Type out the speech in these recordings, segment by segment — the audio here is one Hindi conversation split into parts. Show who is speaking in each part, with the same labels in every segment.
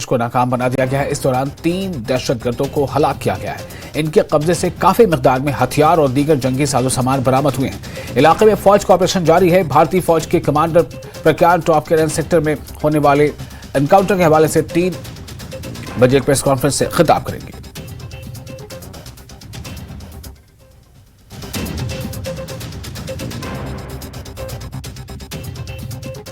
Speaker 1: को नाकाम बना दिया गया है। इस दौरान 3 दहशतगर्दों को हलाक किया गया है। इनके कब्जे से काफी मिकदार में हथियार और दीगर जंगी साजो सामान बरामद हुए हैं। इलाके में फौज का ऑपरेशन जारी है। भारतीय फौज के कमांडर प्रज्ञान टॉप के रन सेक्टर में होने वाले एनकाउंटर के हवाले से 3 बजे एक प्रेस कॉन्फ्रेंस से खिताब करेंगे।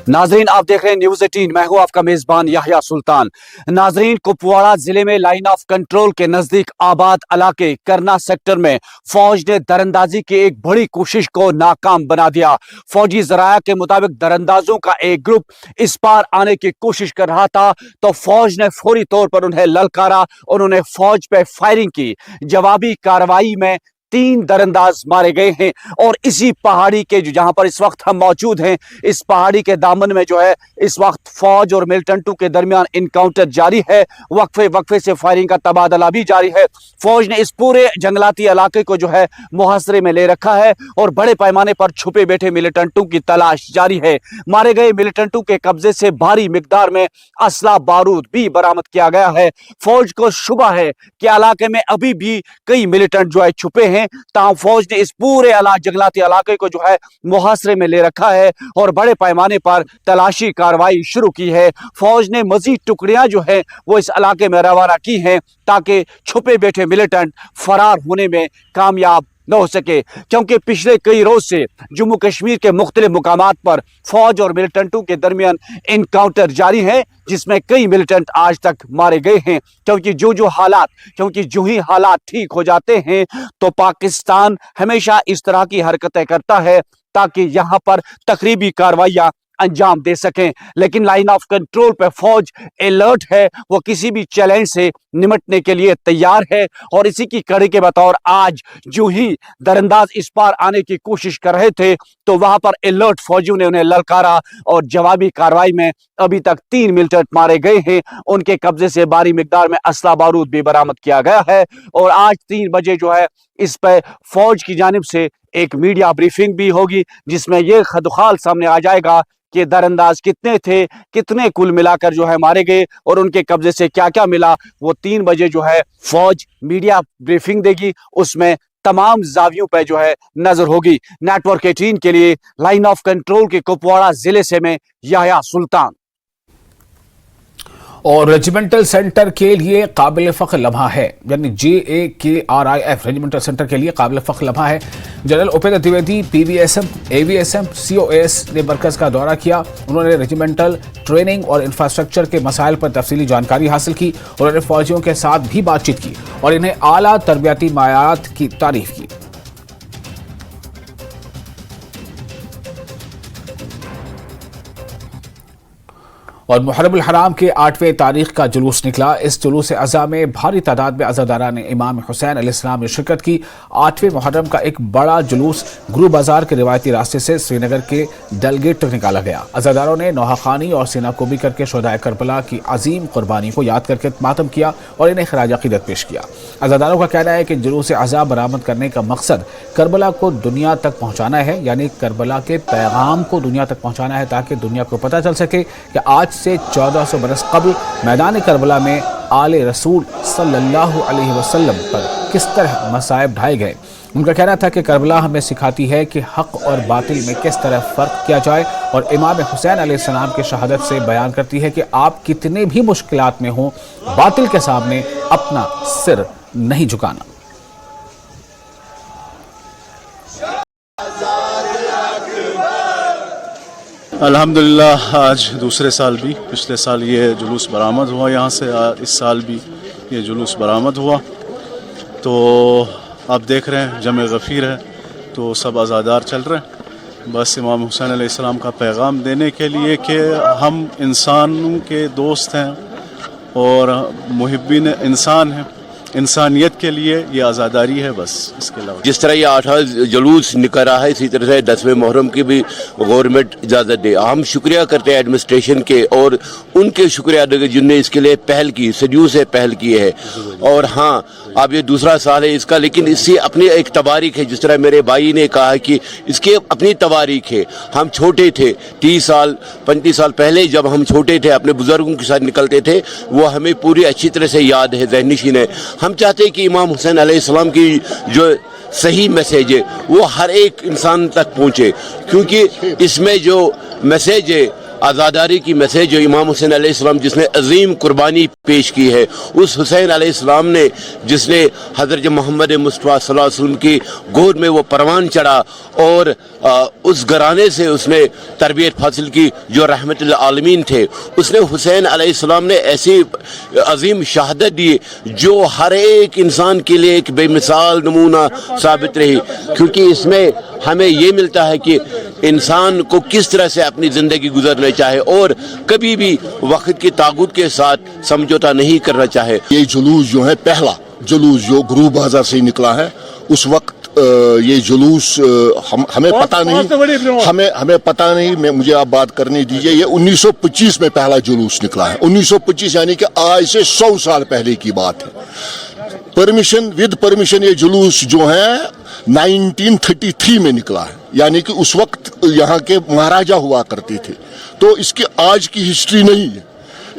Speaker 2: नाजरीन, आप देख रहे हैं न्यूज़ 18। मैं हूं आपका मेजबान याहिया सुल्तान। नाजरीन, कुपवाड़ा जिले में लाइन ऑफ कंट्रोल के नजदीक आबाद इलाके करना सेक्टर में फौज ने दरअंदाजी की एक बड़ी कोशिश को नाकाम बना दिया। फौजी जराया के मुताबिक दरअंदाजों का एक ग्रुप इस पार आने की कोशिश कर रहा था तो फौज ने फौरी तौर पर उन्हें ललकारा। उन्होंने फौज पे फायरिंग की। जवाबी कार्रवाई में 3 दरअंदाज मारे गए हैं। और इसी पहाड़ी के जहां पर इस वक्त हम मौजूद हैं, इस पहाड़ी के दामन में जो है इस वक्त फौज और मिलिटेंटों के दरमियान इनकाउंटर जारी है। वक्फे से फायरिंग का तबादला भी जारी है। फौज ने इस पूरे जंगलाती इलाके को जो है मुहासरे में ले रखा है और बड़े पैमाने पर छुपे बैठे मिलिटेंटों की तलाश जारी है। मारे गए मिलिटेंटों के कब्जे से भारी मिकदार में असला बारूद भी बरामद किया गया है। फौज को शुबा है कि इलाके में अभी भी कई मिलिटेंट जो है छुपे हैं। ताहम फौज ने इस पूरे जंगलाती इलाके को जो है मुहासरे में ले रखा है और बड़े पैमाने पर तलाशी कार्रवाई शुरू की है। फौज ने मजीद टुकड़ियां जो है वो इस इलाके में रवाना की हैं ताकि छुपे बैठे मिलिटेंट फरार होने में कामयाब न हो सके, क्योंकि पिछले कई रोज से जम्मू कश्मीर के मुख्तलिफ मुकामात पर फौज और मिलिटेंटों के दरमियान इनकाउंटर जारी है जिसमें कई मिलिटेंट आज तक मारे गए हैं। क्योंकि जो ही हालात ठीक हो जाते हैं तो पाकिस्तान हमेशा इस तरह की हरकतें करता है ताकि यहां पर तकरीबी कार्रवाइयां अंजाम दे सकें। लेकिन लाइन ऑफ कंट्रोल पे फौज अलर्ट है, वो किसी भी चैलेंज से निपटने के लिए तैयार है। और इसी की कड़ी के बतौर आज जो ही दरअंदाज इस पार आने की कोशिश कर रहे थे तो वहां पर अलर्ट फौजियों ने उन्हें ललकारा और जवाबी कार्रवाई में अभी तक 3 मिलिटेंट मारे गए हैं। उनके कब्जे से भारी मिकदार में असला बारूद भी बरामद किया गया है। और आज 3 बजे जो है इस पर फौज की जानिब से एक मीडिया ब्रीफिंग भी होगी जिसमें यह खदखाल सामने आ जाएगा कि दरअंदाज कितने थे, कितने कुल मिलाकर जो है मारे गए और उनके कब्जे से क्या क्या मिला। वो 3 बजे जो है फौज मीडिया ब्रीफिंग देगी, उसमें तमाम जावियों पर जो है नजर होगी। नेटवर्क 18 के लिए लाइन ऑफ कंट्रोल के कुपवाड़ा जिले से मैं याहिया सुल्तान।
Speaker 1: और रेजिमेंटल सेंटर के लिए काबिल फख्र लम्हा है, यानी JAKRIF रेजिमेंटल सेंटर के लिए काबिल फख्र लम्हा है। General Upendra Dwivedi PVSM AVSM COS ने मरकज का दौरा किया। उन्होंने रेजिमेंटल ट्रेनिंग और इंफ्रास्ट्रक्चर के मसाइल पर तफसीली जानकारी हासिल की। उन्होंने फौजियों के साथ भी बातचीत की और इन्हें आला तरबियाती मायात की तारीफ की। और मुहर्रम हराम के 8वें तारीख का जुलूस निकला। इस जुलूस अज़ा में भारी तादाद में अज़ादारा ने इमाम हुसैन अलैहिस्सलाम ने शिरकत की। 8वें मुहर्रम का एक बड़ा जुलूस गुरु बाजार के रिवायती रास्ते से श्रीनगर के डलगेट तक निकाला गया। अज़ादारों ने नौहाखानी और सीनाकोबी करके शोहदाए करबला की अजीम कुर्बानी को याद करके मातम किया और इन्हें खराज अक़ीदत पेश किया। अज़ादारों का कहना है कि जुलूस अज़ा बरामद करने का मकसद करबला को दुनिया तक पहुँचाना है, यानी करबला के पैगाम को दुनिया तक पहुँचाना है ताकि दुनिया को पता चल सके कि आज से 1400 बरस कबल मैदान करबला में आले रसूल सल्लल्लाहु अलैहि वसल्लम पर किस तरह मसाइब ढाए गए। उनका कहना था कि करबला हमें सिखाती है कि हक और बातिल में किस तरह फ़र्क किया जाए और इमाम हुसैन अलैहिस्सलाम की शहादत से बयान करती है कि आप कितने भी मुश्किलात में हों, बातिल के सामने अपना सिर नहीं झुकाना।
Speaker 3: अल्हम्दुलिल्लाह आज दूसरे साल भी, पिछले साल ये जुलूस बरामद हुआ यहाँ से, इस साल भी ये जुलूस बरामद हुआ। तो आप देख रहे हैं जमे गफ़ीर है तो सब आज़ादार चल रहे हैं बस इमाम हुसैन अलैहिस्सलाम का पैगाम देने के लिए कि हम इंसानों के दोस्त हैं और मुहिब्बीन इंसान हैं इंसानियत के लिए ये आज़ादारी है, बस इसके अलावा।
Speaker 4: जिस तरह ये 8 जुलूस निकल रहा है, इसी तरह से 10वें मुहर्रम की भी गवर्नमेंट इजाज़त दे। हम शुक्रिया करते हैं एडमिनिस्ट्रेशन के और उनके शुक्रिया अदा जिनने इसके लिए पहल की, सदियों से पहल की है। और हाँ, अब ये दूसरा साल है इसका, लेकिन इससे अपनी एक तवारीख है। जिस तरह मेरे भाई ने कहा कि इसकी अपनी तवारीख है। हम छोटे थे, 30 साल 35 साल पहले जब हम छोटे थे अपने बुजुर्गों के साथ निकलते थे, वो हमें पूरी अच्छी तरह से याद है, ज़हननशीन है। हम चाहते हैं कि इमाम हुसैन अलैहिस्सलाम की जो सही मैसेज है वो हर एक इंसान तक पहुँचे, क्योंकि इसमें जो मैसेज है आज़ादारी की मैसेज जो इमाम हुसैन अलैहिस्सलाम जिसने अजीम कुर्बानी पेश की है, उस हुसैन अलैहिस्सलाम ने जिसने हज़रत मोहम्मद मुस्तफ़ा सल्लल्लाहु अलैहि वसल्लम की गोद में वो परवान चढ़ा और उस घराने से उसने तरबियत हासिल की जो रहमतुल आलमीन थे। उसने हुसैन अलैहिस्सलाम ने ऐसी अजीम शहादत दी जो हर एक इंसान के लिए एक बेमिसाल नमूना साबित रही, क्योंकि इसमें हमें ये मिलता है कि इंसान को किस तरह से अपनी ज़िंदगी गुजरना चाहे और कभी भी वक्त की ताकत के साथ समझौता नहीं करना चाहे।
Speaker 5: ये जुलूस जो है, पहला जुलूस जो गुरु बाजार से निकला है, उस वक्त ये जुलूस हमें पता नहीं, हमें पता नहीं, मुझे आप बात करने दीजिए। ये 1925 में पहला जुलूस निकला है। 1925 यानी कि आज से 100 साल पहले की बात है। परमिशन विद परमिशन ये जुलूस जो है 1933 में निकला है, यानी कि उस वक्त यहाँ के महाराजा हुआ करते थे। तो इसकी आज की हिस्ट्री नहीं है,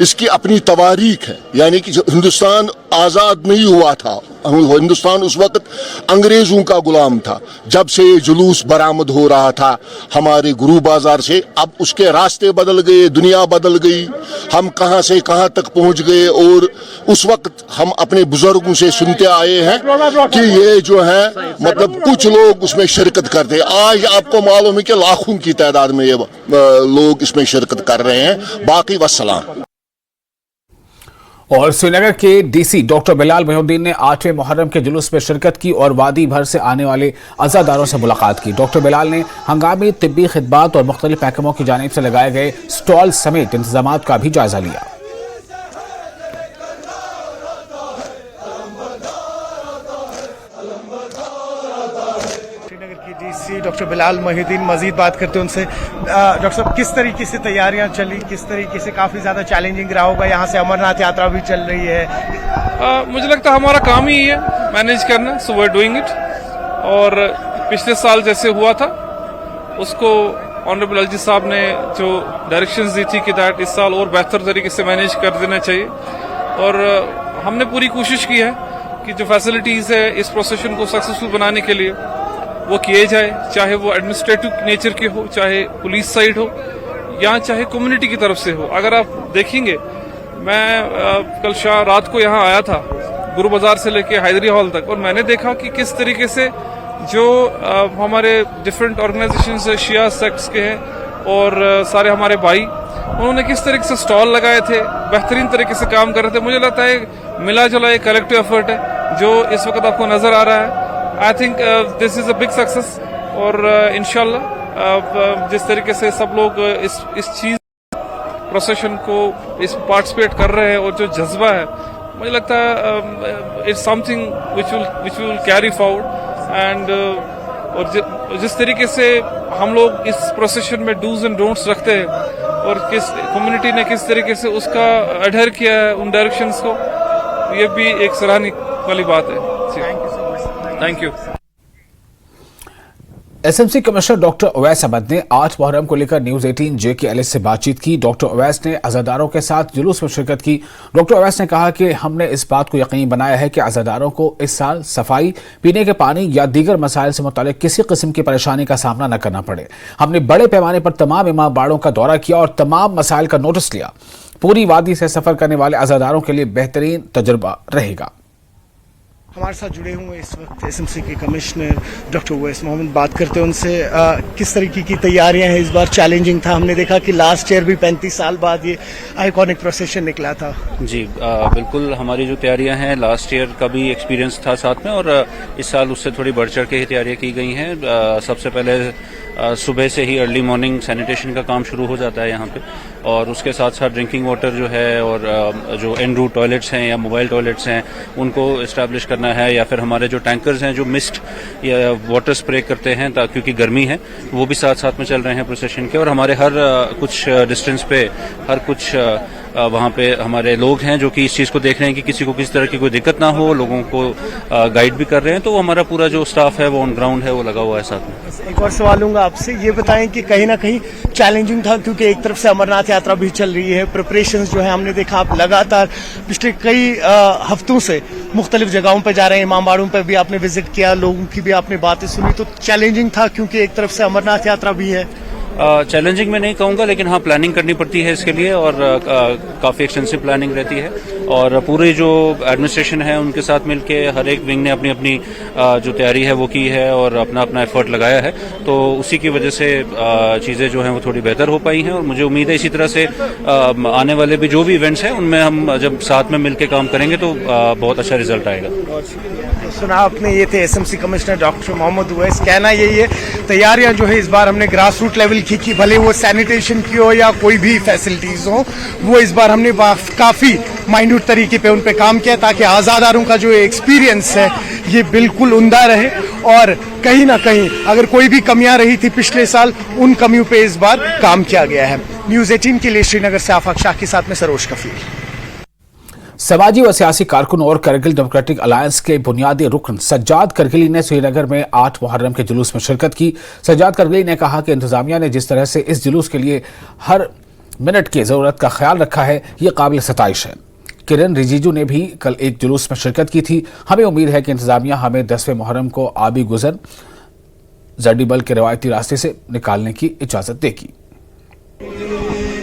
Speaker 5: इसकी अपनी तवारीख है। यानी कि हिंदुस्तान आज़ाद नहीं हुआ था, हिंदुस्तान उस वक्त अंग्रेज़ों का गुलाम था। जब से ये जुलूस बरामद हो रहा था हमारे गुरु बाजार से, अब उसके रास्ते बदल गए, दुनिया बदल गई, हम कहां से कहां तक पहुंच गए। और उस वक्त हम अपने बुजुर्गों से सुनते आए हैं कि ये जो है मतलब कुछ लोग उसमें शिरकत करते हैं। आज आपको मालूम है कि लाखों की तादाद में ये लोग इसमें शिरकत कर रहे हैं। बाकी वस्सलाम।
Speaker 1: और श्रीनगर के डीसी डॉक्टर बिलाल मोहिउद्दीन ने 8वें मुहर्रम के जुलूस में शिरकत की और वादी भर से आने वाले अज़ादारों से मुलाकात की। डॉक्टर बिलाल ने हंगामी तिब्बी खिदमात और मुख्तलिफ महकमों की जानिब से लगाए गए स्टॉल समेत इंतजामात का भी जायजा लिया।
Speaker 6: डीसी डॉक्टर बिलाल मोहिउद्दीन मजीद बात करते हैं उनसे। डॉक्टर साहब, किस तरीके से तैयारियां चली, किस तरीके से? काफ़ी ज़्यादा चैलेंजिंग रहा होगा, यहाँ से अमरनाथ यात्रा भी चल रही है।
Speaker 7: मुझे लगता है हमारा काम ही है मैनेज करना, so we are doing it. और पिछले साल जैसे हुआ था उसको ऑनरेबल अलजी साहब ने जो डायरेक्शंस दी थी कि दैट इस साल और बेहतर तरीके से मैनेज कर देना चाहिए। और हमने पूरी कोशिश की है कि जो फैसिलिटीज़ है इस प्रोसेशन को सक्सेसफुल बनाने के लिए वो किए जाए, चाहे वो एडमिनिस्ट्रेटिव नेचर के हो, चाहे पुलिस साइड हो, या चाहे कम्युनिटी की तरफ से हो। अगर आप देखेंगे, मैं कल रात को यहाँ आया था गुरु बाजार से लेके हैदरी हॉल तक, और मैंने देखा कि किस तरीके से जो हमारे डिफरेंट ऑर्गेनाइजेशंस शिया सेक्ट्स के हैं और सारे हमारे भाई, उन्होंने किस तरीके से स्टॉल लगाए थे, बेहतरीन तरीके से काम कर रहे थे। मुझे लगता है मिला जुला एक कलेक्टिव एफर्ट है जो इस वक्त आपको नजर आ रहा है। I think this is a big success. और इंशाल्लाह जिस तरीके से सब लोग इस चीज प्रोसेशन को इस पार्टिसिपेट कर रहे हैं और जो जज्बा है, मुझे लगता है it's something which will carry forward. And और जिस तरीके से हम लोग इस प्रोसेशन में डूज एंड डोंट्स रखते हैं और किस कम्युनिटी ने किस तरीके से उसका अडहेर किया है उन डायरेक्शंस को, ये भी एक सराहनीय वाली बात है। Thank you.
Speaker 1: SMC commissioner doctor Awais Ahmad ने 8 मुहर्रम को लेकर न्यूज 18 JKLS से बातचीत की। डॉक्टर अवैस ने अज़ादारों के साथ जुलूस में शिरकत की। डॉक्टर अवैस ने कहा कि हमने इस बात को यकीनी बनाया है कि अज़ादारों को इस साल सफाई, पीने के पानी या दीगर मसाइल से मुतालिक किसी किस्म की परेशानी का सामना न करना पड़े। हमने बड़े पैमाने पर तमाम इमाम बाड़ों का दौरा किया और तमाम मसाइल का नोटिस लिया। पूरी वादी से सफर करने वाले अज़ादारों के लिए बेहतरीन तजुर्बा रहेगा।
Speaker 6: हमारे साथ जुड़े हुए इस वक्त एसएमसी के कमिश्नर डॉक्टर उवैस मोहम्मद, बात करते हैं उनसे। किस तरीके की तैयारियां हैं? इस बार चैलेंजिंग था, हमने देखा कि लास्ट ईयर भी 35 साल बाद ये आइकॉनिक प्रोसेशन निकला था।
Speaker 8: जी बिल्कुल, हमारी जो तैयारियां हैं लास्ट ईयर का भी एक्सपीरियंस था साथ में, और इस साल उससे थोड़ी बढ़ चढ़ के ही तैयारियां की गई हैं। सबसे पहले सुबह से ही अर्ली मॉर्निंग सैनिटेशन का काम शुरू हो जाता है यहाँ पे, और उसके साथ साथ ड्रिंकिंग वाटर जो है और जो एन रूट टॉयलेट्स हैं या मोबाइल टॉयलेट्स हैं उनको इस्टेब्लिश करना है, या फिर हमारे जो टैंकर्स हैं जो मिस्ट या वाटर स्प्रे करते हैं क्योंकि गर्मी है, वो भी साथ साथ में चल रहे हैं प्रोसेशन के। और हमारे हर कुछ डिस्टेंस पे हर कुछ वहाँ पे हमारे लोग हैं जो कि इस चीज़ को देख रहे हैं कि किसी को किसी तरह की कोई दिक्कत ना हो, लोगों को गाइड भी कर रहे हैं। तो हमारा पूरा जो स्टाफ है वो ऑन ग्राउंड है, वो लगा हुआ है साथ में।
Speaker 6: एक और सवाल लूंगा आपसे, ये बताएं कि कहीं ना कहीं चैलेंजिंग था क्योंकि एक तरफ से अमरनाथ यात्रा भी चल रही है, प्रिपरेशंस जो है हमने देखा आप लगातार पिछले कई हफ्तों से मुख्तलिफ जगहों पर जा रहे हैं, इमामबाड़ों पर भी आपने विजिट किया, लोगों की भी आपने बातें सुनी, तो चैलेंजिंग था क्योंकि एक तरफ से अमरनाथ यात्रा भी है।
Speaker 8: चैलेंजिंग में नहीं कहूँगा, लेकिन हाँ प्लानिंग करनी पड़ती है इसके लिए, और काफ़ी एक्सटेंसिव प्लानिंग रहती है। और पूरी जो एडमिनिस्ट्रेशन है उनके साथ मिलके हर एक विंग ने अपनी अपनी जो तैयारी है वो की है और अपना अपना एफर्ट लगाया है, तो उसी की वजह से चीज़ें जो हैं वो थोड़ी बेहतर हो पाई हैं। और मुझे उम्मीद है इसी तरह से आने वाले भी जो भी इवेंट्स हैं उनमें हम जब साथ में मिलकर काम करेंगे तो बहुत अच्छा रिजल्ट आएगा।
Speaker 6: सुना आपने, ये थे SMC commissioner doctor Mohammad Uvais. कहना यही है, तैयारियां जो है इस बार हमने ग्रास रूट लेवल की भले वो सैनिटेशन की हो या कोई भी फैसिलिटीज हो, वो इस बार हमने काफी माइन्यूट तरीके पे उन पे काम किया ताकि आजादारों का जो एक्सपीरियंस है ये बिल्कुल उम्दा रहे। और कहीं ना कहीं अगर कोई भी कमियां रही थी पिछले साल, उन कमियों पे इस बार काम किया गया है। न्यूज़ 18 के लिए श्रीनगर से आफाक शाह के साथ में सरोज कफील।
Speaker 1: समाजी व सियासी कारकुन और करगिल डेमोक्रेटिक अलायंस के बुनियादी रुकन सज्जाद करगिली ने श्रीनगर में 8 मुहर्रम के जुलूस में शिरकत की। सज्जाद करगिली ने कहा कि इंतजामिया ने जिस तरह से इस जुलूस के लिए हर मिनट की जरूरत का ख्याल रखा है, ये काबिल सताइश है। किरण रिजिजू ने भी कल एक जुलूस में शिरकत की थी। हमें उम्मीद है कि इंतजामिया हमें 10वें मुहर्रम को आबी गुजर जर्डिबल के रवायती रास्ते से निकालने की इजाजत देगी।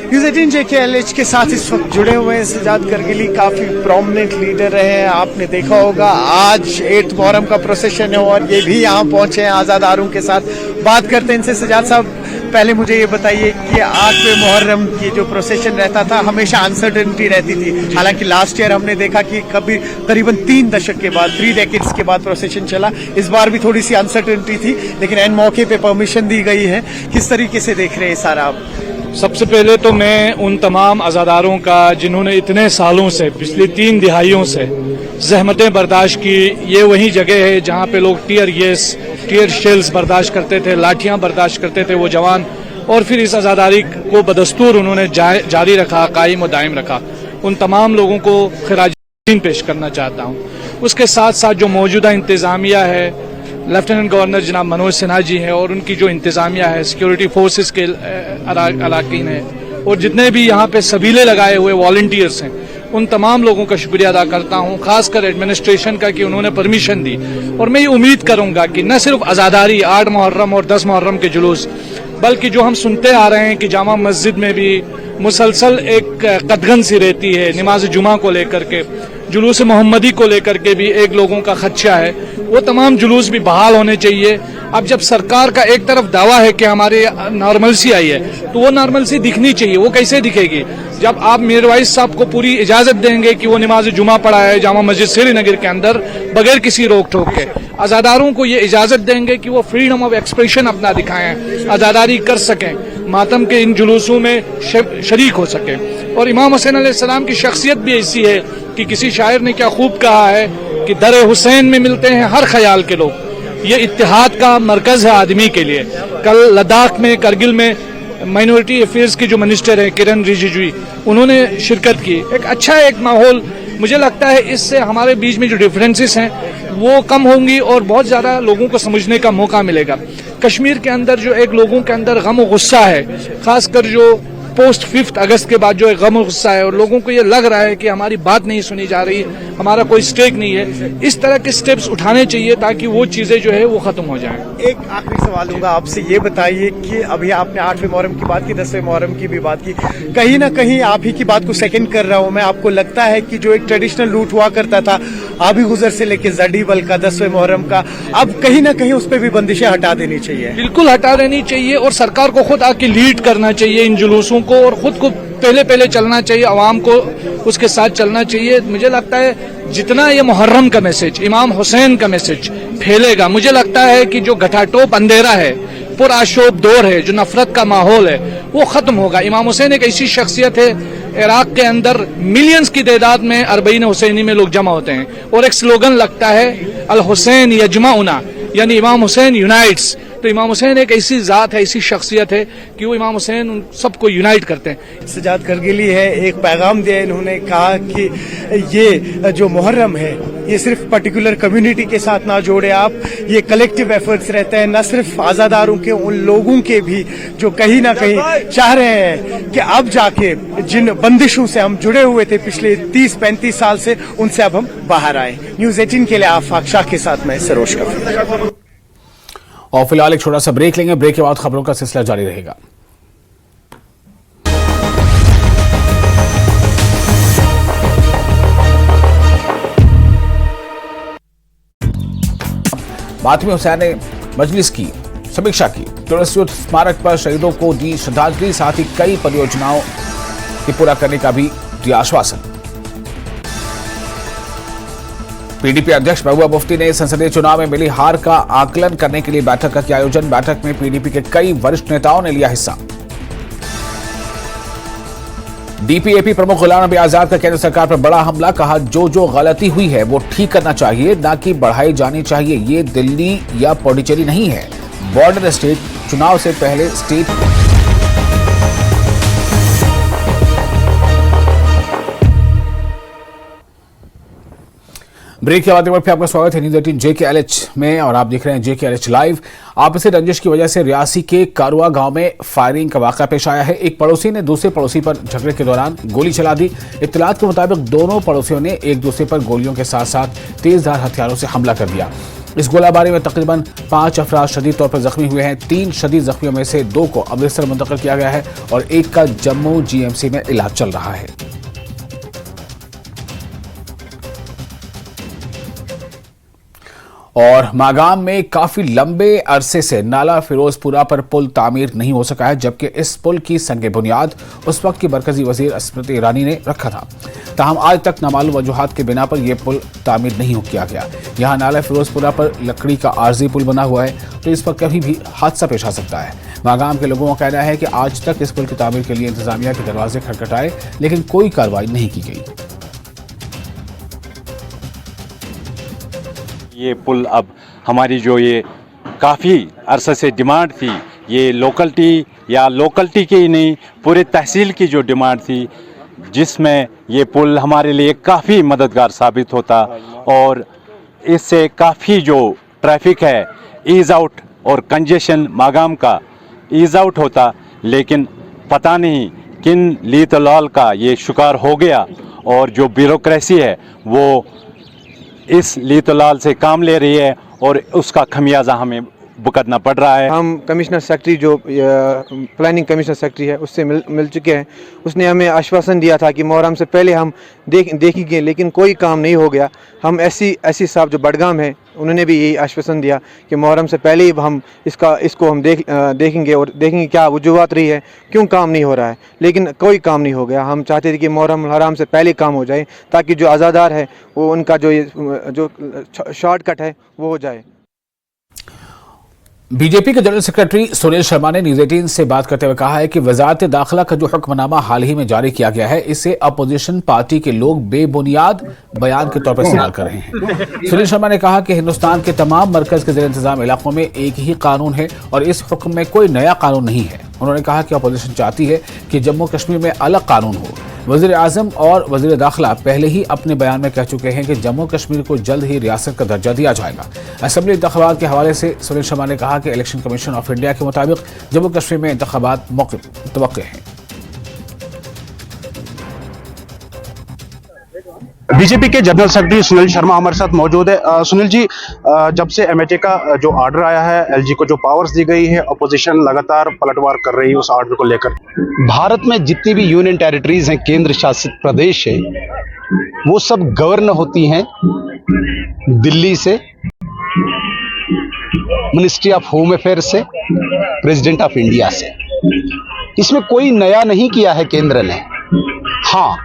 Speaker 6: न्यूज़ 18 JKLH के साथ इस वक्त जुड़े हुए हैं सज्जाद करगिली, काफी प्रोमिनेंट लीडर रहे हैं। आपने देखा होगा आज 8 मुहर्रम का प्रोसेशन है और ये भी यहाँ पहुंचे हैं आजादारों के साथ। बात करते हैं इनसे। सज्जाद साहब, पहले मुझे ये बताइए कि 8वें मुहर्रम की जो प्रोसेशन रहता था हमेशा अनसर्टेनिटी रहती थी। हालांकि लास्ट ईयर हमने देखा कि कभी करीबन 3 दशक के बाद 3 डेकेड्स के बाद प्रोसेशन चला। इस बार भी थोड़ी सी अनसर्टेनिटी थी, लेकिन एन मौके पे परमिशन दी गई है। किस तरीके से देख रहे हैं सारा आप?
Speaker 9: सबसे पहले तो मैं उन तमाम अज़ादारों का जिन्होंने इतने सालों से, पिछली 3 दिहाइयों से ज़हमतें बर्दाश्त की, ये वही जगह है जहाँ पे लोग टीयर शेल्स बर्दाश्त करते थे, लाठियाँ बर्दाश्त करते थे वो जवान, और फिर इस आज़ादारी को बदस्तूर उन्होंने जारी रखा, कायम व दायम रखा। उन तमाम लोगों को खिराज पेश करना चाहता हूँ। उसके साथ साथ जो मौजूदा इंतज़ामिया है, लेफ्टिनेंट गवर्नर जनाब मनोज सिन्हा जी हैं और उनकी जो इंतजामिया है, सिक्योरिटी फोर्सेस के अराकीन हैं और जितने भी यहाँ पे सबीले लगाए हुए वॉलंटियर्स हैं, उन तमाम लोगों का शुक्रिया अदा करता हूँ, खासकर एडमिनिस्ट्रेशन का कि उन्होंने परमिशन दी। और मैं ये उम्मीद करूँगा कि न सिर्फ आज़ादारी 8 मुहर्रम और 10 मुहर्रम के जुलूस, बल्कि जो हम सुनते आ रहे हैं कि जामा मस्जिद में भी मुसलसल एक कदगन सी रहती है, नमाज जुमा को लेकर के, जुलूस मोहम्मदी को लेकर के भी एक लोगों का खदशा है, वो तमाम जुलूस भी बहाल होने चाहिए। अब जब सरकार का एक तरफ दावा है कि हमारे नॉर्मलसी आई है, तो वो नॉर्मलसी दिखनी चाहिए। वो कैसे दिखेगी? जब आप मीरवाइज साहब को पूरी इजाजत देंगे कि वो नमाज जुमा पढ़ा है जामा मस्जिद श्रीनगर के अंदर बगैर किसी रोक टोक के, आज़ादारों को ये इजाजत देंगे कि वो फ्रीडम ऑफ एक्सप्रेशन अपना दिखाएं, आज़ादारी कर सकें, मातम के इन जुलूसों में शरीक हो सकें। और इमाम हुसैन अलैहिस्सलाम की शख्सियत भी ऐसी है कि किसी शायर ने क्या खूब कहा है कि दर हुसैन में मिलते हैं हर ख्याल के लोग। ये इत्तेहाद का मरकज है आदमी के लिए। कल लद्दाख में, करगिल में माइनॉरिटी अफेयर्स की जो मिनिस्टर हैं किरण रिजिजू, उन्होंने शिरकत की। एक अच्छा एक माहौल, मुझे लगता है इससे हमारे बीच में जो डिफरेंसेस हैं वो कम होंगी और बहुत ज़्यादा लोगों को समझने का मौका मिलेगा। कश्मीर के अंदर जो एक लोगों के अंदर गम और गुस्सा है, खासकर जो पोस्ट 5 अगस्त के बाद जो एक गम और गुस्सा है और लोगों को ये लग रहा है कि हमारी बात नहीं सुनी जा रही, हमारा कोई स्टेक नहीं है, इस तरह के स्टेप्स उठाने चाहिए ताकि वो चीज़ें जो है वो ख़त्म हो जाएं।
Speaker 6: एक आखिरी सवाल होगा आपसे, ये बताइए कि अभी आपने 8वें मुहर्रम की बात की, 10वें मुहर्रम की भी बात की, कहीं ना कहीं आप ही की बात को सेकंड कर रहा हूँ मैं, आपको लगता है कि जो एक ट्रेडिशनल रूट हुआ करता था आबी गुजर से लेके जर्डिबल का 10वें मुहर्रम का, अब कहीं ना कहीं उस पर भी बंदिशें हटा देनी चाहिए?
Speaker 9: बिल्कुल हटा देनी चाहिए और सरकार को खुद आके लीड करना चाहिए इन जुलूसों को और खुद को पहले चलना चाहिए, आवाम को उसके साथ चलना चाहिए। मुझे लगता है जितना ये मुहर्रम का मैसेज, इमाम हुसैन का मैसेज फैलेगा, मुझे लगता है कि जो घटाटोप अंधेरा है, पुरआशोब दौर है, जो नफरत का माहौल है, वो ख़त्म होगा। इमाम हुसैन एक ऐसी शख्सियत है, इराक़ के अंदर मिलियंस की तादाद में अरबईन हुसैनी में लोग जमा होते हैं और एक स्लोगन लगता है अल हुसैन यजमाउना, यानी इमाम हुसैन यूनाइट्स। तो इमाम हुसैन एक ऐसी ज़ात है, ऐसी शख्सियत है कि वो इमाम हुसैन उन सबको यूनाइट करते हैं।
Speaker 6: सजाद करगिली है, एक पैगाम दिया, इन्होंने कहा कि ये जो मुहर्रम है ये सिर्फ पर्टिकुलर कम्युनिटी के साथ ना जोड़े आप, ये कलेक्टिव एफर्ट्स रहते हैं, न सिर्फ आज़ादारों के, उन लोगों के भी जो कहीं ना कहीं चाह रहे हैं कि अब जाके जिन बंदिशों से हम जुड़े हुए थे पिछले 30-35 साल से, उनसे अब हम बाहर आए। न्यूज़ 18 के लिए आफाक शाह के साथ मैं सरोज कफी।
Speaker 1: और फिलहाल एक छोटा सा ब्रेक लेंगे, ब्रेक के बाद खबरों का सिलसिला जारी रहेगा। मातमी हुसैन ने मजलिस की समीक्षा की, तुरस युद्ध स्मारक पर शहीदों को दी श्रद्धांजलि, साथ ही कई परियोजनाओं के पूरा करने का भी दिया आश्वासन। पीडीपी अध्यक्ष महबूबा मुफ्ती ने संसदीय चुनाव में मिली हार का आकलन करने के लिए बैठक का किया आयोजन। बैठक में पीडीपी के कई वरिष्ठ नेताओं ने लिया हिस्सा। डीपीएपी प्रमुख गुलाम नबी आजाद का केंद्र सरकार पर बड़ा हमला, कहा जो गलती हुई है वो ठीक करना चाहिए, ना कि बढ़ाई जानी चाहिए। ये दिल्ली या पौडीचेरी नहीं है, बॉर्डर स्टेट, चुनाव से पहले स्टेट। ब्रेक के बाद फिर आपका स्वागत है न्यूज़ 18 JKLH में और आप देख रहे हैं JKLH लाइव। आपसी रंजिश की वजह से रियासी के कारुआ गांव में फायरिंग का वाकया पेश आया है। एक पड़ोसी ने दूसरे पड़ोसी पर झगड़े के दौरान गोली चला दी। इत्तलात के मुताबिक दोनों पड़ोसियों ने एक दूसरे पर गोलियों के साथ साथ तेजधार हथियारों से हमला कर दिया। इस गोलाबारी में तकरीबन 5 अफराद शदीद तौर पर जख्मी हुए हैं। 3 शदीद जख्मियों में से 2 को अमृतसर मुंतकिल किया गया है और एक का जम्मू GMC में इलाज चल रहा है। और मागाम में काफी लंबे अरसे से नाला फिरोजपुरा पर पुल तामीर नहीं हो सका है, जबकि इस पुल की संगे बुनियाद उस वक्त की मरकजी वजीर स्मृति ईरानी ने रखा था। ताहम आज तक नामालूम वजूहात के बिना पर यह पुल तामीर नहीं किया गया। यहाँ नाला फिरोजपुरा पर लकड़ी का आर्जी पुल बना हुआ है, तो इस पर कभी भी हादसा पेश आ सकता है। मागाम के लोगों का कहना है कि आज तक इस पुल की तामीर के लिए इंतजामिया के दरवाजे खटखटाए, लेकिन कोई कार्रवाई नहीं की गई।
Speaker 10: ये पुल अब हमारी जो ये काफ़ी अरसे से डिमांड थी, ये लोकलिटी की ही नहीं पूरे तहसील की जो डिमांड थी, जिसमें ये पुल हमारे लिए काफ़ी मददगार साबित होता और इससे काफ़ी जो ट्रैफिक है ईज़ आउट और कंजेशन मागाम का ईज़ आउट होता। लेकिन पता नहीं किन लीतलाल का ये शिकार हो गया और जो ब्यूरोक्रेसी है वो इस लीतलाल से काम ले रही है और उसका खमियाजा हमें भुगतना पड़ रहा है।
Speaker 11: हम कमिश्नर सेक्रेटरी जो प्लानिंग कमिश्नर सेक्रेटरी है उससे मिल चुके हैं। उसने हमें आश्वासन दिया था कि मुहर्रम से पहले हम देखेंगे, लेकिन कोई काम नहीं हो गया। हम ऐसी साहब जो बडगाम है उन्होंने भी यही आश्वासन दिया कि मुहर्रम से पहले ही हम इसको हम देखेंगे और देखेंगे क्या वजूहत रही है, क्यों काम नहीं हो रहा है, लेकिन कोई काम नहीं हो गया। हम चाहते थे कि मुहर्रम हराम से पहले काम हो जाए ताकि जो आज़ादार है वो उनका जो शॉर्टकट है वो हो जाए।
Speaker 1: बीजेपी के जनरल सेक्रेटरी सुनील शर्मा ने न्यूज़ 18 से बात करते हुए कहा है कि वजारत दाखिला का जो हुक्मनामा हाल ही में जारी किया गया है, इसे अपोजिशन पार्टी के लोग बेबुनियाद बयान के तौर पर इस्तेमाल कर रहे हैं। सुनील शर्मा ने कहा कि हिंदुस्तान के तमाम मरकज के ज़ेर इंतजाम इलाकों में एक ही कानून है और इस हुक्म में कोई नया कानून नहीं है। उन्होंने कहा कि अपोजिशन चाहती है कि जम्मू कश्मीर में अलग कानून हो। वज़ीर आज़म और वज़ीर दाखिला पहले ही अपने बयान में कह चुके हैं कि जम्मू कश्मीर को जल्द ही रियासत का दर्जा दिया जाएगा। असेंबली इंतखाबात के हवाले से सुनील शर्मा ने कहा कि इलेक्शन कमीशन ऑफ इंडिया के मुताबिक जम्मू कश्मीर में इंतखाबात मुतवक्किल हैं।
Speaker 12: बीजेपी के जनरल सेक्रेटरी सुनील शर्मा हमारे साथ मौजूद है। सुनील जी, जब से एमएचए का जो ऑर्डर आया है, एलजी को जो पावर्स दी गई है, अपोजिशन लगातार पलटवार कर रही है उस ऑर्डर को लेकर।
Speaker 13: भारत में जितनी भी यूनियन टेरिटरीज हैं, केंद्र शासित प्रदेश है, वो सब गवर्न होती हैं दिल्ली से, मिनिस्ट्री ऑफ होम अफेयर से, प्रेसिडेंट ऑफ इंडिया से। इसमें कोई नया नहीं किया है केंद्र ने। हाँ,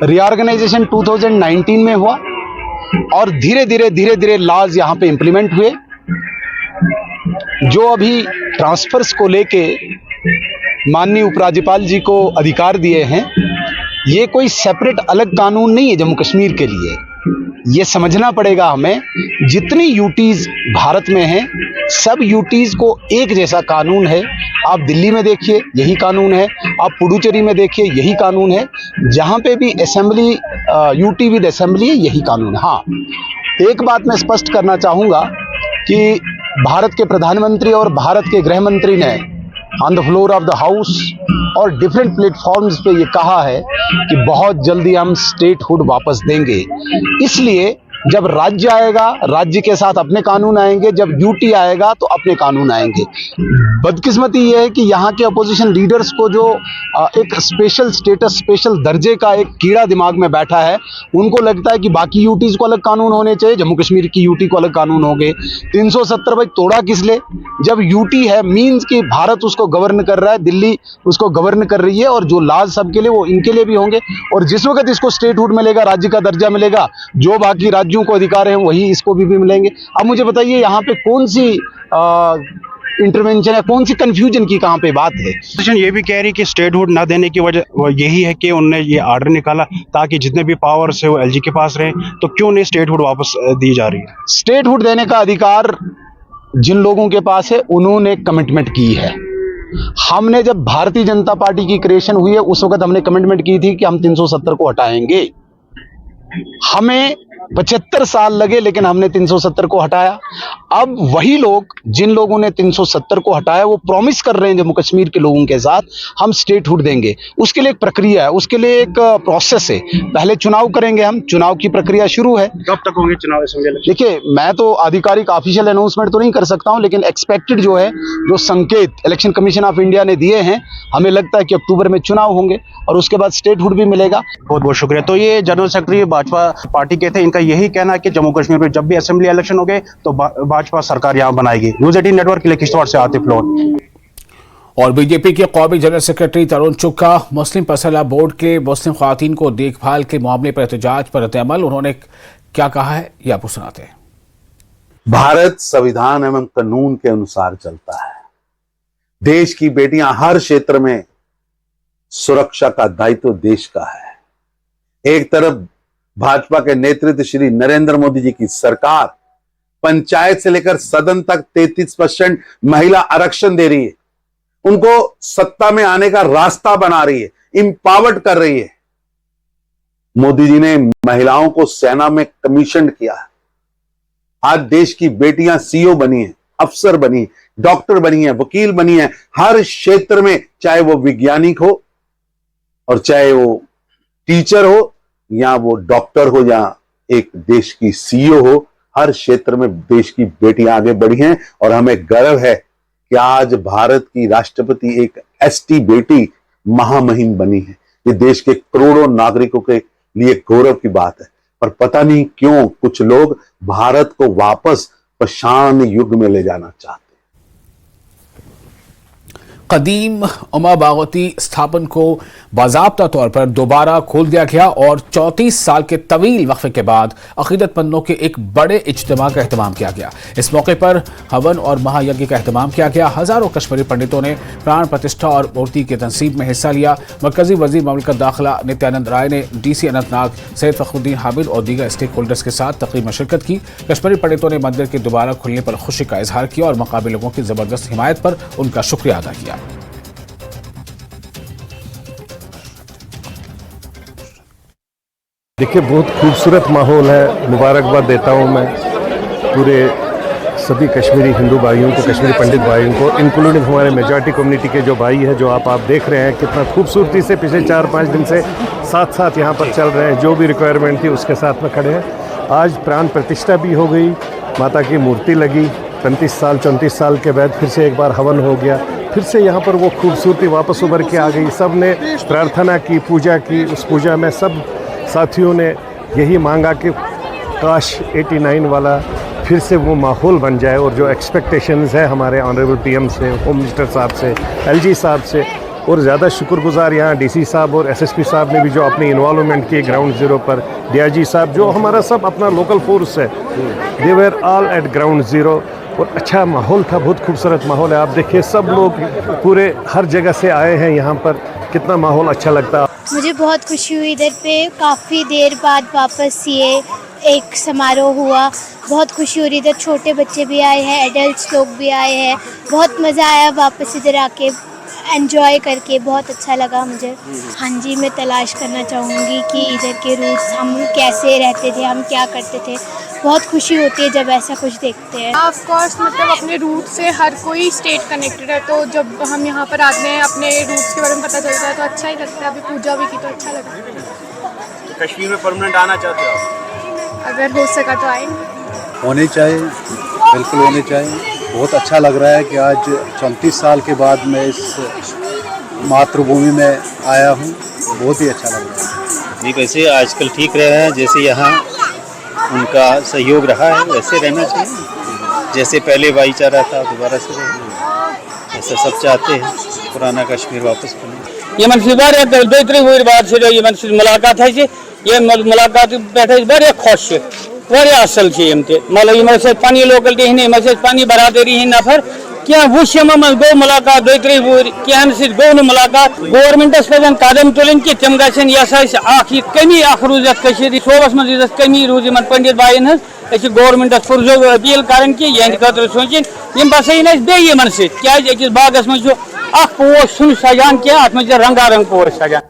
Speaker 13: रीऑर्गेनाइजेशन 2019 में हुआ और धीरे धीरे लॉज यहां पे इंप्लीमेंट हुए। जो अभी ट्रांसफर्स को लेके माननीय उपराज्यपाल जी को अधिकार दिए हैं, ये कोई सेपरेट अलग कानून नहीं है जम्मू कश्मीर के लिए। ये समझना पड़ेगा हमें, जितनी यूटीज भारत में हैं सब यूटीज को एक जैसा कानून है। आप दिल्ली में देखिए यही कानून है, आप पुडुचेरी में देखिए यही कानून है, जहाँ पे भी असेंबली यूटी विद असेंबली है यही कानून है। हाँ, एक बात मैं स्पष्ट करना चाहूँगा कि भारत के प्रधानमंत्री और भारत के गृह मंत्री ने on the floor of the house और डिफरेंट प्लेटफॉर्म्स पे ये कहा है कि बहुत जल्दी हम स्टेटहुड वापस देंगे। इसलिए जब राज्य आएगा राज्य के साथ अपने कानून आएंगे, जब यूटी आएगा तो अपने कानून आएंगे। बदकिस्मती ये है कि यहाँ के अपोजिशन लीडर्स को जो एक स्पेशल स्टेटस, स्पेशल दर्जे का एक कीड़ा दिमाग में बैठा है, उनको लगता है कि बाकी यूटीज को अलग कानून होने चाहिए, जम्मू कश्मीर की यूटी को अलग कानून हो गए। 370 भाई तोड़ा किस लिए? जब यूटी है मीन्स कि भारत उसको गवर्न कर रहा है, दिल्ली उसको गवर्न कर रही है, और जो लाज सबके लिए वो इनके लिए भी होंगे। और जिस वक्त इसको स्टेटहुड मिलेगा, राज्य का दर्जा मिलेगा, जो बाकी राज्यों को अधिकार है वही इसको भी मिलेंगे। अब मुझे बताइए यहाँ पे कौन सी इंटरवेंशन है, कौन सी कंफ्यूजन की कहाँ पे बात है?
Speaker 12: पोजीशन ये भी कह रही कि स्टेटहुड ना देने की वजह यही है कि उन्होंने ये आर्डर निकाला ताकि जितने भी पावर्स है वो एलजी के पास रहे, तो क्यों नहीं स्टेटहुड वापस दी जा रही है?
Speaker 13: स्टेटहुड देने का अधिकार जिन लोगों के पास है उन्होंने कमिटमेंट की है। हमने जब भारतीय जनता पार्टी की क्रिएशन हुई है उस वक्त हमने कमिटमेंट की थी कि हम 370 को हटाएंगे। हमें 75 साल लगे लेकिन हमने 370 को हटाया। अब वही लोग जिन लोगों ने 370 को हटाया वो प्रॉमिस कर रहे हैं जम्मू कश्मीर के लोगों के साथ हम स्टेटहुड देंगे। उसके लिए एक प्रक्रिया है, उसके लिए एक प्रोसेस है। पहले चुनाव करेंगे हम, चुनाव की प्रक्रिया शुरू है।
Speaker 12: कब तक होंगे चुनाव?
Speaker 13: देखिए, मैं तो आधिकारिक ऑफिशियल अनाउंसमेंट तो नहीं कर सकता हूं, लेकिन एक्सपेक्टेड जो है, जो संकेत इलेक्शन कमीशन ऑफ इंडिया ने दिए हैं, हमें लगता है कि अक्टूबर में चुनाव होंगे और उसके बाद स्टेटहुड भी मिलेगा।
Speaker 12: बहुत बहुत शुक्रिया। तो ये जनरल सेक्रेटरी भाजपा पार्टी के थे, इनका यही कहना है कि जम्मू कश्मीर में जब भी असेंबली इलेक्शन हो गए तो भाजपा सरकार यहां बनाएगी। न्यूज़ 18 नेटवर्क के लिए किश्तवाड़ से आतिफ लोन।
Speaker 1: और बीजेपी के कौमी जनरल सेक्रेटरी तरुण चुग का मुस्लिम पर्सनल बोर्ड के मुस्लिम खवातीन को देखभाल के मामले पर एहतजाज पर रद्द-ए-अमल। उन्होंने क्या कहा है ये आपको सुनाते हैं।
Speaker 14: भारत संविधान एवं कानून के अनुसार चलता है। देश की बेटियां हर क्षेत्र में सुरक्षा का दायित्व देश का है। एक तरफ भाजपा के नेतृत्व श्री नरेंद्र मोदी जी की सरकार पंचायत से लेकर सदन तक 33% महिला आरक्षण दे रही है, उनको सत्ता में आने का रास्ता बना रही है, इंपावर्ड कर रही है। मोदी जी ने महिलाओं को सेना में कमीशन किया है। आज देश की बेटियां सीईओ बनी है, अफसर बनी है, डॉक्टर बनी है, वकील बनी है। हर क्षेत्र में, चाहे वो वैज्ञानिक हो और चाहे वो टीचर हो या वो डॉक्टर हो या एक देश की सीईओ हो, हर क्षेत्र में देश की बेटियां आगे बढ़ी हैं। और हमें गर्व है कि आज भारत की राष्ट्रपति एक एसटी बेटी महामहिम बनी है। ये देश के करोड़ों नागरिकों के लिए गौरव की बात है। पर पता नहीं क्यों कुछ लोग भारत को वापस पाषाण युग में ले जाना चाहते हैं।
Speaker 1: कदीम उमा बागवती स्थापन को बाज़ाब्ता तौर पर दोबारा खोल दिया गया और 34 साल के तवील वक्फे के बाद अकीदतमंदों के एक बड़े इज्तिमा का एहतमाम किया गया। इस मौके पर हवन और महायज्ञ का एहतमाम किया गया। हजारों कश्मीरी पंडितों ने प्राण प्रतिष्ठा और मूर्ति की तनसीब में हिस्सा लिया। मरकजी वजीर ममलकत दाखिला नित्यानंद राय ने डीसी अनंतनाग सैयद फखरुद्दीन हामिद और दीगर स्टेक होल्डर्स के साथ तकरीब में शिरकत की। कश्मीरी पंडितों ने मंदिर के दोबारा खुलने पर खुशी का इजहार किया और मकामी लोगों की जबरदस्त हिमायत पर उनका शुक्रिया अदा किया।
Speaker 15: देखिए, बहुत खूबसूरत माहौल है। मुबारकबाद देता हूँ मैं पूरे सभी कश्मीरी हिंदू भाइयों को, कश्मीरी पंडित भाइयों को, इंक्लूडिंग हमारे मेजॉरिटी कम्युनिटी के जो भाई हैं, जो आप देख रहे हैं कितना खूबसूरती से पिछले 4-5 दिन से साथ साथ यहाँ पर चल रहे हैं। जो भी रिक्वायरमेंट थी उसके साथ में खड़े हैं। आज प्राण प्रतिष्ठा भी हो गई, माता की मूर्ति लगी। 34 साल के बाद फिर से एक बार हवन हो गया। फिर से यहाँ पर वो खूबसूरती वापस उभर के आ गई। सब ने प्रार्थना की, पूजा की। उस पूजा में सब साथियों ने यही मांगा कि काश 89 वाला फिर से वो माहौल बन जाए। और जो एक्सपेक्टेशंस है हमारे ऑनरेबल पीएम से, होम मिनिस्टर साहब से, एलजी साहब से, और ज़्यादा शुक्रगुजार यहाँ डीसी साहब और एसएसपी साहब ने भी जो अपनी इन्वॉल्वमेंट की ग्राउंड ज़ीरो पर, डीआईजी साहब जो हमारा सब अपना लोकल फोर्स है, they were all at ground zero. और अच्छा माहौल था, बहुत खूबसूरत माहौल है। आप देखिए सब लोग पूरे हर जगह से आए हैं यहाँ पर, कितना माहौल अच्छा लगता है।
Speaker 16: मुझे बहुत खुशी हुई इधर पे काफ़ी देर बाद वापस ये एक समारोह हुआ, बहुत खुशी हो रही। इधर छोटे बच्चे भी आए हैं, एडल्ट्स लोग भी आए हैं, बहुत मज़ा आया वापस इधर आके एंजॉय करके, बहुत अच्छा लगा मुझे। हाँ जी, मैं तलाश करना चाहूँगी कि इधर के रूट्स, हम कैसे रहते थे, हम क्या करते थे। बहुत खुशी होती है जब ऐसा कुछ देखते हैं।
Speaker 17: ऑफ कोर्स मतलब अपने रूट से हर कोई स्टेट कनेक्टेड है, तो जब हम यहाँ पर आते हैं अपने रूट्स के बारे में पता चलता है तो अच्छा ही लगता है। अभी पूजा भी की तो अच्छा लगा।
Speaker 2: तो कश्मीर में परमानेंट आना चाहते हो आप?
Speaker 17: अगर हो सका तो आएंगे।
Speaker 14: होने चाहिए, बिल्कुल होने चाहिए। बहुत अच्छा लग रहा है कि आज 34 साल के बाद मैं इस मातृभूमि में आया हूँ, बहुत ही अच्छा लग रहा है।
Speaker 8: नहीं, वैसे आजकल ठीक रह रहा है, जैसे यहाँ उनका सहयोग रहा है वैसे रहना चाहिए। जैसे पहले भाईचारा था दोबारा से रहे, ऐसा सब चाहते हैं पुराना कश्मीर वापस बने।
Speaker 18: ये दोई बार से ये मुलाकात है, ये मुलाकात पे खुश असल मतलब पी लोकलिटी हंद पी बरादरी हंद नफर क्या वुम गो मुलाकात दोई वुर कहन गो न मुलाकात। गवर्नमेंटस पे कदम तुलन कि तम गि कमी रूजत सोबस मज कमी रूज इन पंडित बायन हज गवर्नमेंटस पुरजो अपील कर कि यह खतर सोचन बसन बेन सत बागस मज पोश सजान क्या अत रंगारंग पोश सजान।